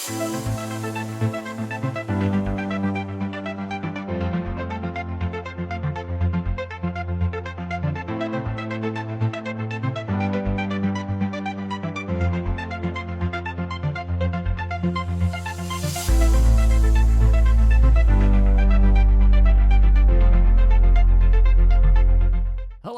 Hello,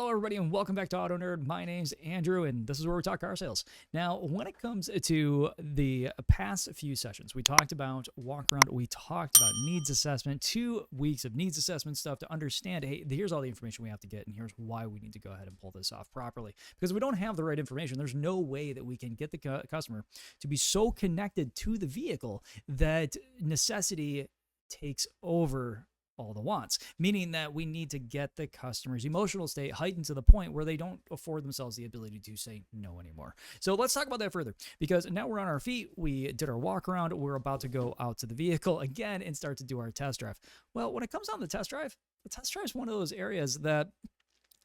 everybody, and welcome back to Auto Nerd. My name's Andrew, and this is where we talk car sales. Now, when it comes to the past few sessions, we talked about walk around, we talked about needs assessment, 2 weeks of needs assessment stuff to understand, hey, here's all the information we have to get, and here's why we need to go ahead and pull this off properly. Because we don't have the right information, there's no way that we can get the customer to be so connected to the vehicle that necessity takes over all the wants, meaning that we need to get the customer's emotional state heightened to the point where they don't afford themselves the ability to say no anymore. So let's talk about that further, because now we're on our feet. We did our walk around. We're about to go out to the vehicle again and start to do our test drive. Well, when it comes on the test drive is one of those areas that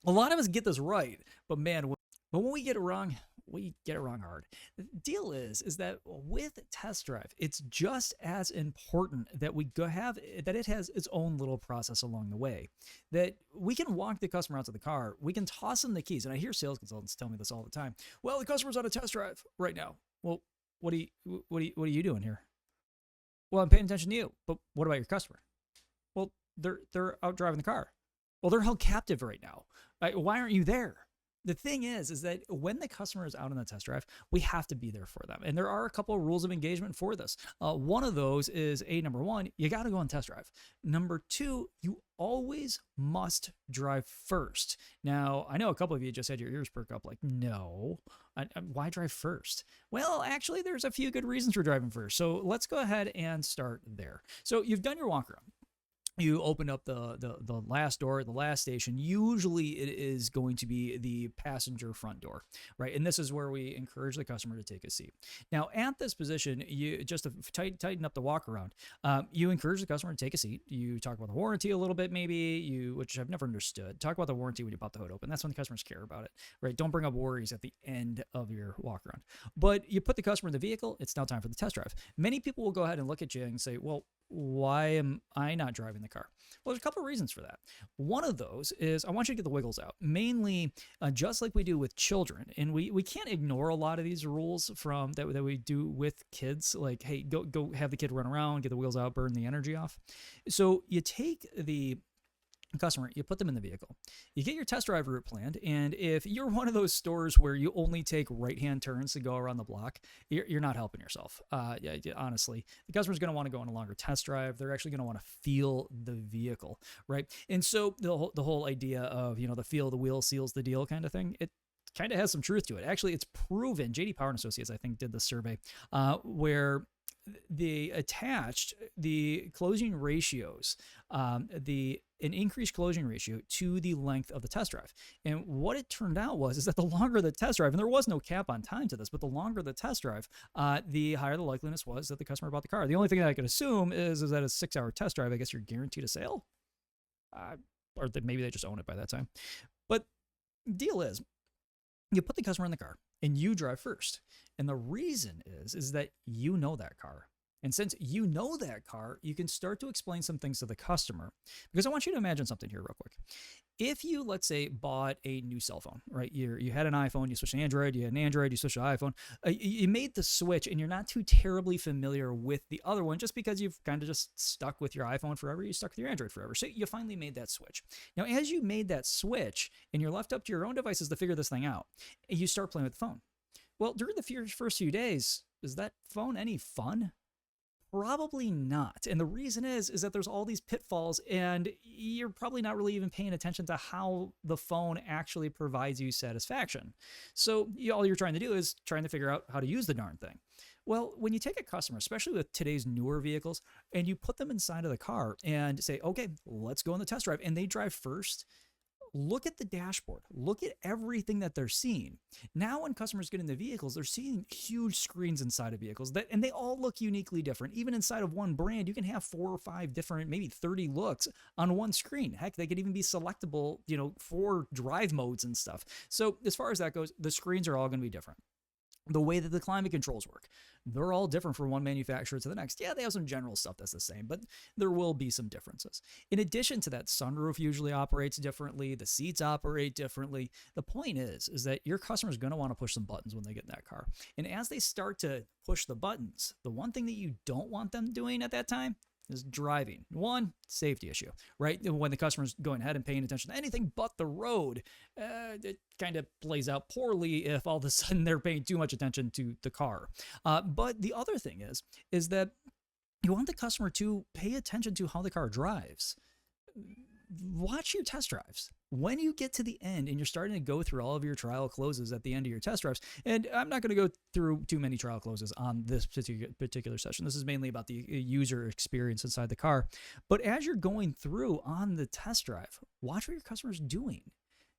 a lot of us get this right, but man, when we get it wrong, we get it wrong hard. The deal is that with test drive, it's just as important that we that it has its own little process along the way. That we can walk the customer out to the car, we can toss them the keys, and I hear sales consultants tell me this all the time. Well, the customer's on a test drive right now. Well, what are you doing here? Well, I'm paying attention to you, but what about your customer? Well, they're out driving the car. Well, they're held captive right now. Why aren't you there? The thing is that when the customer is out on the test drive, we have to be there for them. And there are a couple of rules of engagement for this. One of those is number one, you got to go on test drive. Number two, you always must drive first. Now, I know a couple of you just had your ears perk up like, no, why drive first? Well, actually, there's a few good reasons for driving first. So let's go ahead and start there. So you've done your walk around. You open up the last door at the last station. Usually it is going to be the passenger front door, right? And this is where we encourage the customer to take a seat. Now, at this position, you just to tighten up the walk around, you encourage the customer to take a seat. You talk about the warranty a little bit, maybe, which I've never understood. Talk about the warranty when you pop the hood open. That's when the customers care about it, right? Don't bring up worries at the end of your walk around. But you put the customer in the vehicle, it's now time for the test drive. Many people will go ahead and look at you and say, well, why am I not driving the car? Well, there's a couple of reasons for that. One of those is I want you to get the wiggles out, mainly just like we do with children. And we can't ignore a lot of these rules that we do with kids, like, hey, go have the kid run around, get the wheels out, burn the energy off. So you take the customer, you put them in the vehicle, you get your test drive route planned, and if you're one of those stores where you only take right-hand turns to go around the block, you're not helping yourself. Honestly, the customer's going to want to go on a longer test drive. They're actually going to want to feel the vehicle, right? And so the whole idea of, the feel the wheel seals the deal kind of thing, it kind of has some truth to it. Actually, it's proven. JD Power and Associates, I think, did the survey where they attached the closing ratios, an increased closing ratio to the length of the test drive. And what it turned out is that the longer the test drive, and there was no cap on time to this, but the longer the test drive, the higher the likeliness was that the customer bought the car. The only thing that I could assume is that a 6-hour test drive, I guess you're guaranteed a sale, or that maybe they just own it by that time. But deal is, you put the customer in the car and you drive first. And the reason is that you know that car. And since you know that car, you can start to explain some things to the customer. Because I want you to imagine something here real quick. If you, let's say, bought a new cell phone, right? You had an iPhone, you switched to Android, you had an Android, you switched to iPhone. You made the switch and you're not too terribly familiar with the other one just because you've kind of just stuck with your iPhone forever, you stuck with your Android forever. So you finally made that switch. Now, as you made that switch and you're left up to your own devices to figure this thing out, you start playing with the phone. Well, during the first few days, is that phone any fun? Probably not. And the reason is that there's all these pitfalls and you're probably not really even paying attention to how the phone actually provides you satisfaction. So all you're trying to do is trying to figure out how to use the darn thing. Well, when you take a customer, especially with today's newer vehicles, and you put them inside of the car and say, okay, let's go on the test drive, and they drive first, look at the dashboard. Look at everything that they're seeing. Now when customers get in the vehicles, they're seeing huge screens inside of vehicles, and they all look uniquely different. Even inside of one brand, you can have 4 or 5 different, maybe 30 looks on one screen. Heck, they could even be selectable, for drive modes and stuff. So as far as that goes, the screens are all going to be different. The way that the climate controls work, They're all different from one manufacturer to the next. Yeah, they have some general stuff that's the same, but there will be some differences. In addition to that, sunroof usually operates differently. The seats operate differently. The point is that your customer is going to want to push some buttons when they get in that car. And as they start to push the buttons, the one thing that you don't want them doing at that time is driving. One, safety issue, right? When the customer's going ahead and paying attention to anything but the road, it kind of plays out poorly if all of a sudden they're paying too much attention to the car. But the other thing is that you want the customer to pay attention to how the car drives. Watch your test drives. When you get to the end and you're starting to go through all of your trial closes at the end of your test drives, and I'm not going to go through too many trial closes on this particular session. This is mainly about the user experience inside the car. But as you're going through on the test drive, watch what your customer's doing.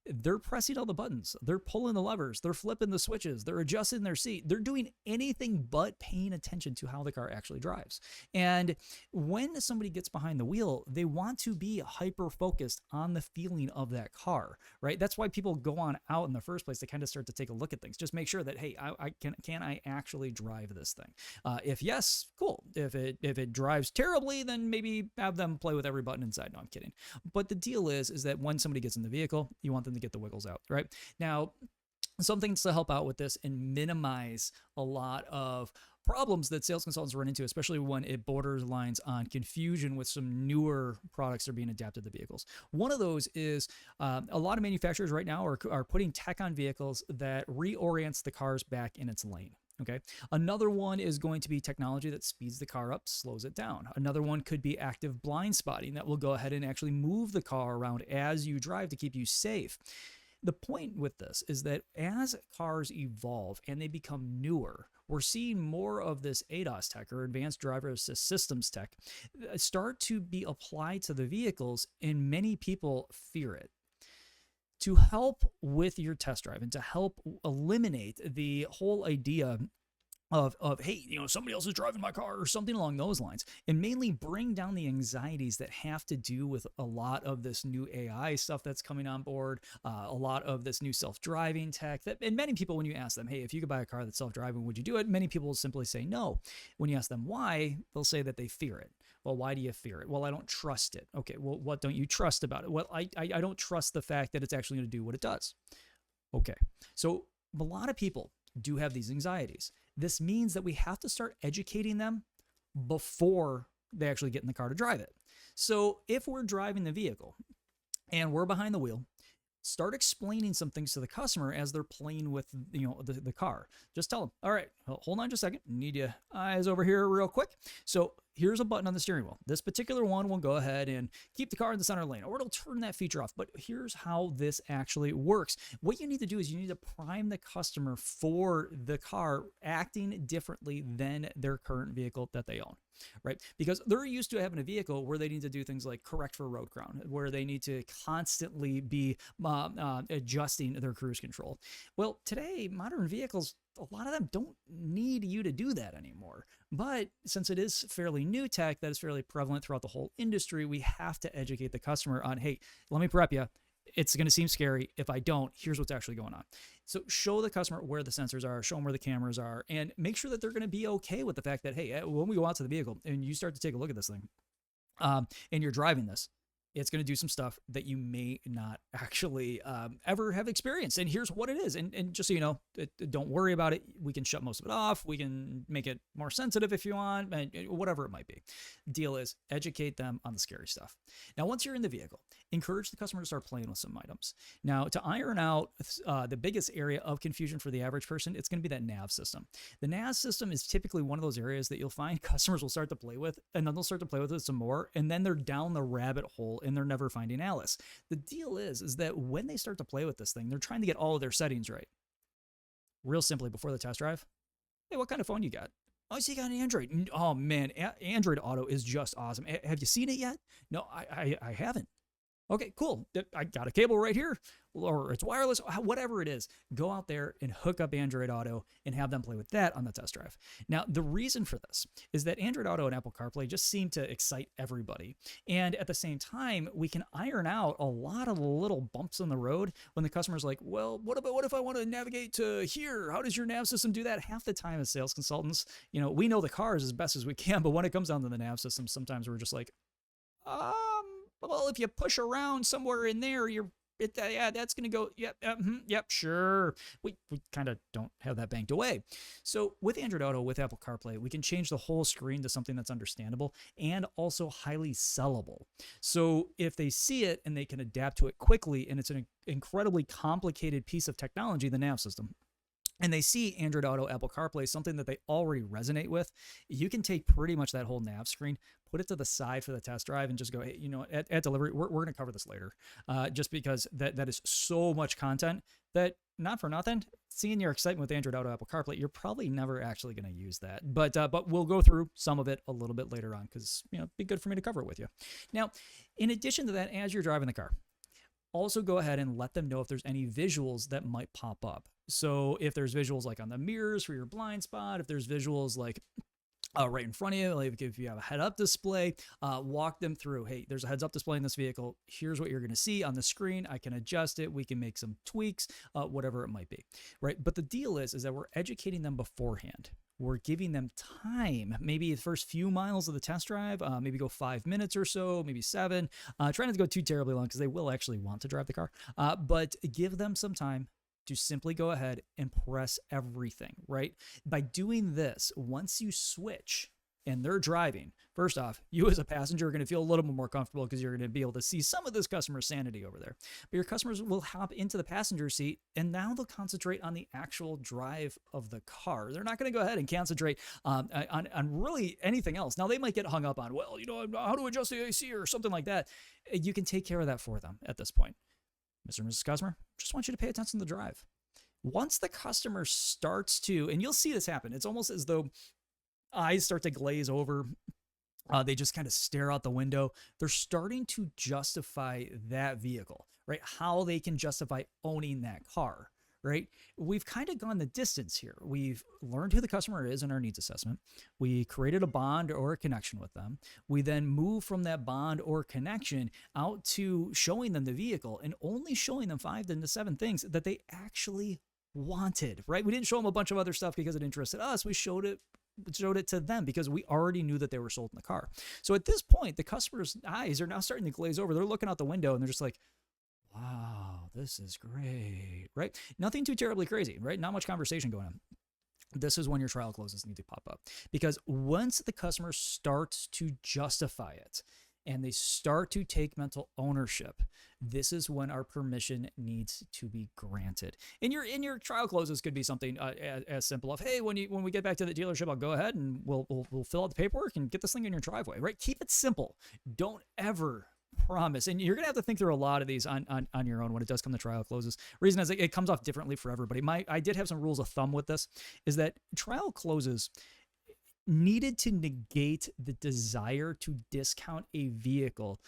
They're pressing all the buttons. They're pulling the levers. They're flipping the switches. They're adjusting their seat. They're doing anything but paying attention to how the car actually drives. And when somebody gets behind the wheel, they want to be hyper focused on the feeling of that car, right? That's why people go on out in the first place. They kind of start to take a look at things. Just make sure that, hey, can I actually drive this thing? If yes, cool. If it drives terribly, then maybe have them play with every button inside. No, I'm kidding. But the deal is that when somebody gets in the vehicle, you want them to get the wiggles out, right? Now, some things to help out with this and minimize a lot of problems that sales consultants run into, especially when it borders lines on confusion with some newer products that are being adapted to vehicles. One of those is a lot of manufacturers right now are putting tech on vehicles that reorients the cars back in its lane. Okay. Another one is going to be technology that speeds the car up, slows it down. Another one could be active blind spotting that will go ahead and actually move the car around as you drive to keep you safe. The point with this is that as cars evolve and they become newer, we're seeing more of this ADAS tech, or advanced driver assist systems tech, start to be applied to the vehicles, and many people fear it. To help with your test drive and to help eliminate the whole idea of hey, somebody else is driving my car or something along those lines, and mainly bring down the anxieties that have to do with a lot of this new AI stuff that's coming on board, a lot of this new self-driving tech and many people, when you ask them, hey, if you could buy a car that's self-driving, would you do it? Many people will simply say no. When you ask them why, they'll say that they fear it. Well, why do you fear it? Well, I don't trust it. Okay, well, what don't you trust about it? Well, I don't trust the fact that it's actually going to do what it does. Okay, so a lot of people do have these anxieties. This means that we have to start educating them before they actually get in the car to drive it. So if we're driving the vehicle and we're behind the wheel, start explaining some things to the customer as they're playing with the car. Just tell them, all right, hold on just a second. Need your eyes over here real quick. So here's a button on the steering wheel. This particular one will go ahead and keep the car in the center lane, or it'll turn that feature off. But here's how this actually works. What you need to do is you need to prime the customer for the car acting differently than their current vehicle that they own, right? Because they're used to having a vehicle where they need to do things like correct for road ground, where they need to constantly be adjusting their cruise control. Well, today, modern vehicles, a lot of them don't need you to do that anymore. But since it is fairly new tech that is fairly prevalent throughout the whole industry, we have to educate the customer on, hey, let me prep you. It's going to seem scary. If I don't, here's what's actually going on. So show the customer where the sensors are, show them where the cameras are, and make sure that they're going to be okay with the fact that, hey, when we go out to the vehicle and you start to take a look at this thing and you're driving this, it's going to do some stuff that you may not actually ever have experienced. And here's what it is. And just so you know, don't worry about it. We can shut most of it off. We can make it more sensitive if you want, whatever it might be. Deal is educate them on the scary stuff. Now, once you're in the vehicle, encourage the customer to start playing with some items. Now, to iron out the biggest area of confusion for the average person, it's going to be that nav system. The nav system is typically one of those areas that you'll find customers will start to play with, and then they'll start to play with it some more, and then they're down the rabbit hole and they're never finding Alice. The deal is that when they start to play with this thing, they're trying to get all of their settings right. Real simply, before the test drive, hey, what kind of phone you got? Oh, so you got an Android. Oh man, Android Auto is just awesome. Have you seen it yet? No, I haven't. Okay, cool. I got a cable right here, or it's wireless, whatever it is. Go out there and hook up Android Auto and have them play with that on the test drive. Now, the reason for this is that Android Auto and Apple CarPlay just seem to excite everybody. And at the same time, we can iron out a lot of the little bumps in the road when the customer's like, well, what if I want to navigate to here? How does your nav system do that? Half the time as sales consultants, we know the cars as best as we can, but when it comes down to the nav system, sometimes we're just like, um, well, if you push around somewhere in there, yeah, that's going to go, yep, sure. We kind of don't have that banked away. So with Android Auto, with Apple CarPlay, we can change the whole screen to something that's understandable and also highly sellable. So if they see it and they can adapt to it quickly, and it's an incredibly complicated piece of technology, the nav system, and they see Android Auto, Apple CarPlay, something that they already resonate with, you can take pretty much that whole nav screen, put it to the side for the test drive, and just go, hey, at delivery, we're going to cover this later, just because that is so much content that, not for nothing, seeing your excitement with Android Auto, Apple CarPlay, you're probably never actually going to use that. But we'll go through some of it a little bit later on because, it'd be good for me to cover it with you. Now, in addition to that, as you're driving the car, also go ahead and let them know if there's any visuals that might pop up. So if there's visuals like on the mirrors for your blind spot, if there's visuals like right in front of you, like if you have a head-up display, walk them through, hey, there's a heads-up display in this vehicle. Here's what you're going to see on the screen. I can adjust it. We can make some tweaks, whatever it might be, right? But the deal is that we're educating them beforehand. We're giving them time, maybe the first few miles of the test drive, maybe go 5 minutes or so, maybe 7. Try not to go too terribly long because they will actually want to drive the car, but give them some time to simply go ahead and press everything, right? By doing this, once you switch and they're driving, first off, you as a passenger are going to feel a little bit more comfortable because you're going to be able to see some of this customer's sanity over there. But your customers will hop into the passenger seat, and now they'll concentrate on the actual drive of the car. They're not going to go ahead and concentrate on really anything else. Now, they might get hung up on, well, how to adjust the AC or something like that. You can take care of that for them at this point. Mr. and Mrs. Customer, just want you to pay attention to the drive. Once the customer starts to, and you'll see this happen, it's almost as though eyes start to glaze over. They just kind of stare out the window. They're starting to justify that vehicle, right? How they can justify owning that car, right? We've kind of gone the distance here. We've learned who the customer is in our needs assessment. We created a bond or a connection with them. We then move from that bond or connection out to showing them the vehicle and only showing them 5 to 7 things that they actually wanted, right? We didn't show them a bunch of other stuff because it interested us. We showed it to them because we already knew that they were sold in the car. So at this point, the customer's eyes are now starting to glaze over. They're looking out the window and they're just like, wow, this is great, right? Nothing too terribly crazy, right? Not much conversation going on. This is when your trial closes need to pop up, because once the customer starts to justify it and they start to take mental ownership, this is when our permission needs to be granted. In your trial closes could be something as simple of, hey, when we get back to the dealership, I'll go ahead and we'll fill out the paperwork and get this thing in your driveway, right? Keep it simple. Don't ever promise, and you're gonna have to think through a lot of these on your own when it does come to trial closes. Reason is it comes off differently for everybody. I did have some rules of thumb with this, is that trial closes needed to negate the desire to discount a vehicle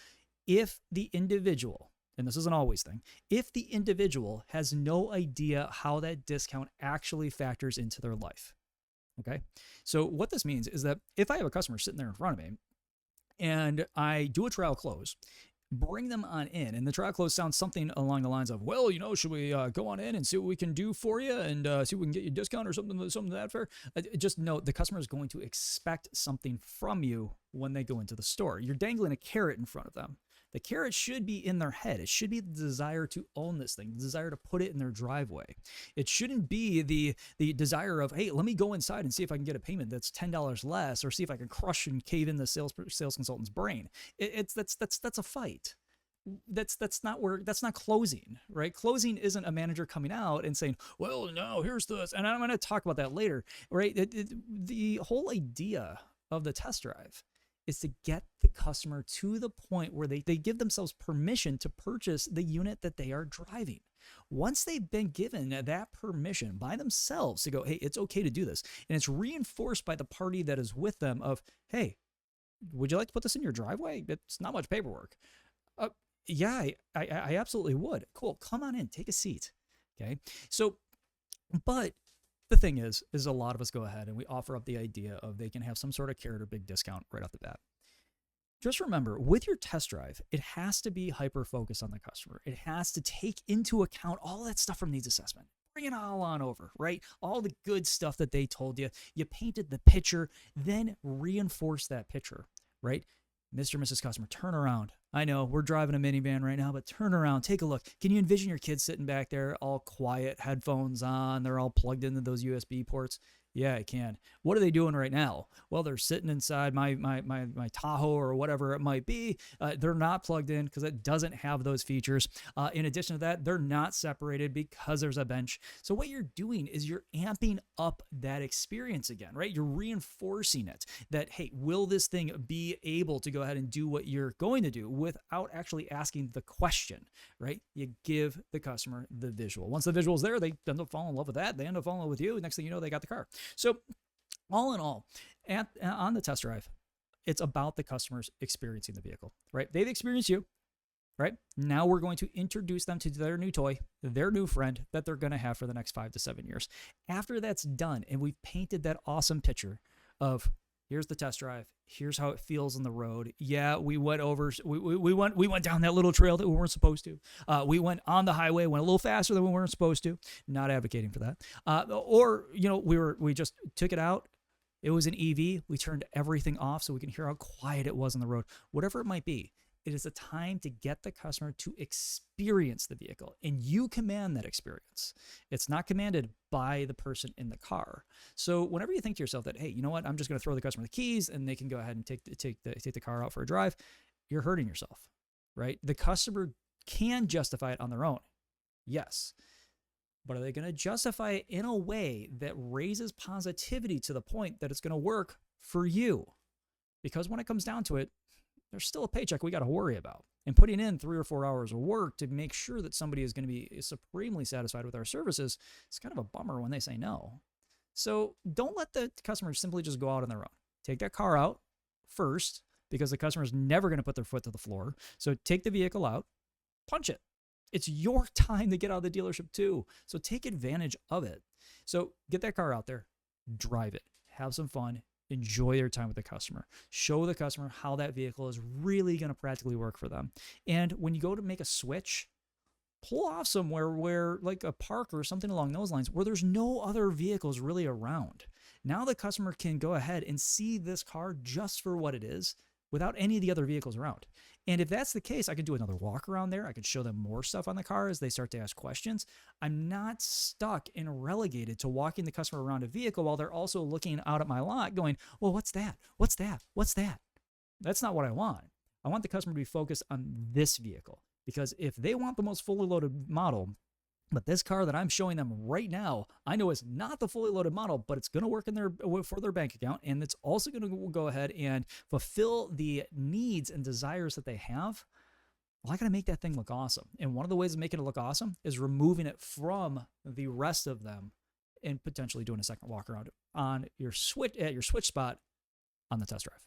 if the individual, and this is an always thing, if the individual has no idea how that discount actually factors into their life. Okay, so what this means is that if I have a customer sitting there in front of me and I do a trial close, bring them on in, and the trial close sounds something along the lines of, well, should we go on in and see what we can do for you and see if we can get you a discount or something to that fair? Just know the customer is going to expect something from you when they go into the store. You're dangling a carrot in front of them. The carrot should be in their head. It should be the desire to own this thing, the desire to put it in their driveway. It shouldn't be the desire of, hey, let me go inside and see if I can get a payment that's $10 less, or see if I can crush and cave in the sales consultant's brain. That's a fight. That's not closing, right? Closing isn't a manager coming out and saying, well, no, here's this, and I'm going to talk about that later, right? The whole idea of the test drive is to get the customer to the point where they give themselves permission to purchase the unit that they are driving. Once they've been given that permission by themselves to go, hey, it's okay to do this, and it's reinforced by the party that is with them of, hey, would you like to put this in your driveway? It's not much paperwork. Yeah, I absolutely would. Cool. Come on in, take a seat. Okay. So, but the thing is a lot of us go ahead and we offer up the idea of they can have some sort of carrot or big discount right off the bat. Just remember, with your test drive, it has to be hyper focused on the customer. It has to take into account all that stuff from needs assessment. Bring it all on over, right? All the good stuff that they told you. You painted the picture, then reinforce that picture, right? Mr. and Mrs. Customer, turn around. I know we're driving a minivan right now, but turn around, take a look. Can you envision your kids sitting back there all quiet, headphones on, they're all plugged into those USB ports? Yeah, I can. What are they doing right now? Well, they're sitting inside my Tahoe or whatever it might be. They're not plugged in because it doesn't have those features. In addition to that, they're not separated because there's a bench. So what you're doing is you're amping up that experience again, right? You're reinforcing it that, hey, will this thing be able to go ahead and do what you're going to do without actually asking the question, right? You give the customer the visual. Once the visual's there, they end up falling in love with that. They end up falling in love with you. Next thing you know, they got the car. So all in all, on the test drive, it's about the customers experiencing the vehicle, right? They've experienced you, right? Now we're going to introduce them to their new toy, their new friend that they're going to have for the next 5 to 7 years. After that's done and we've painted that awesome picture of here's the test drive, here's how it feels on the road. Yeah, we went down that little trail that we weren't supposed to. We went on the highway, went a little faster than we weren't supposed to. Not advocating for that. Or we just took it out. It was an EV. We turned everything off so we can hear how quiet it was on the road. Whatever it might be, it is a time to get the customer to experience the vehicle, and you command that experience. It's not commanded by the person in the car. So whenever you think to yourself that, hey, you know what, I'm just going to throw the customer the keys and they can go ahead and take the car out for a drive, you're hurting yourself, right? The customer can justify it on their own, yes. But are they going to justify it in a way that raises positivity to the point that it's going to work for you? Because when it comes down to it, there's still a paycheck we got to worry about. And putting in 3 or 4 hours of work to make sure that somebody is going to be supremely satisfied with our services, it's kind of a bummer when they say no. So don't let the customers simply just go out on their own. Take that car out first, because the customer is never going to put their foot to the floor. So take the vehicle out, punch it. It's your time to get out of the dealership too. So take advantage of it. So get that car out there, drive it, have some fun, enjoy your time with the customer. Show the customer how that vehicle is really going to practically work for them. And when you go to make a switch, pull off somewhere where, like a park or something along those lines, where there's no other vehicles really around. Now the customer can go ahead and see this car just for what it is without any of the other vehicles around. And if that's the case, I could do another walk around there. I could show them more stuff on the car as they start to ask questions. I'm not stuck and relegated to walking the customer around a vehicle while they're also looking out at my lot going, well, what's that? What's that? What's that? That's not what I want. I want the customer to be focused on this vehicle, because if they want the most fully loaded model, but this car that I'm showing them right now, I know is not the fully loaded model, but it's going to work for their bank account, and it's also going to go ahead and fulfill the needs and desires that they have. Well, I got to make that thing look awesome. And one of the ways of making it look awesome is removing it from the rest of them and potentially doing a second walk around on your switch spot on the test drive.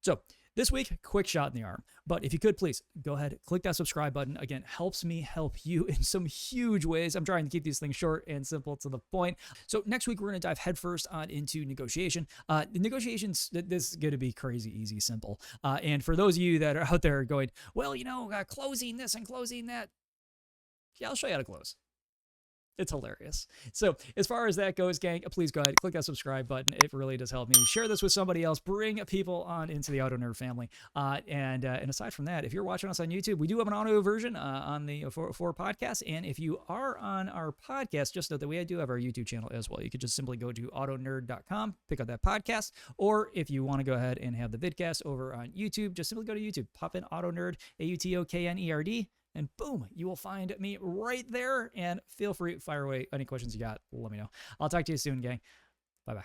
So this week, quick shot in the arm. But if you could, please go ahead, click that subscribe button. Again, helps me help you in some huge ways. I'm trying to keep these things short and simple to the point. So next week, we're going to dive headfirst on into negotiation. The negotiations, this is going to be crazy, easy, simple. And for those of you that are out there going, well, closing this and closing that, yeah, I'll show you how to close. It's hilarious. So as far as that goes, gang, please go ahead, click that subscribe button. It really does help me. Share this with somebody else. Bring people on into the Auto Nerd family. And aside from that, if you're watching us on YouTube, we do have an audio version on the for podcasts. And if you are on our podcast, just know that we do have our YouTube channel as well. You could just simply go to autonerd.com, pick up that podcast. Or if you want to go ahead and have the vidcast over on YouTube, just simply go to YouTube, pop in Auto Nerd, AUTOKNERD. And boom, you will find me right there. And feel free, fire away any questions you got. Let me know. I'll talk to you soon, gang. Bye-bye.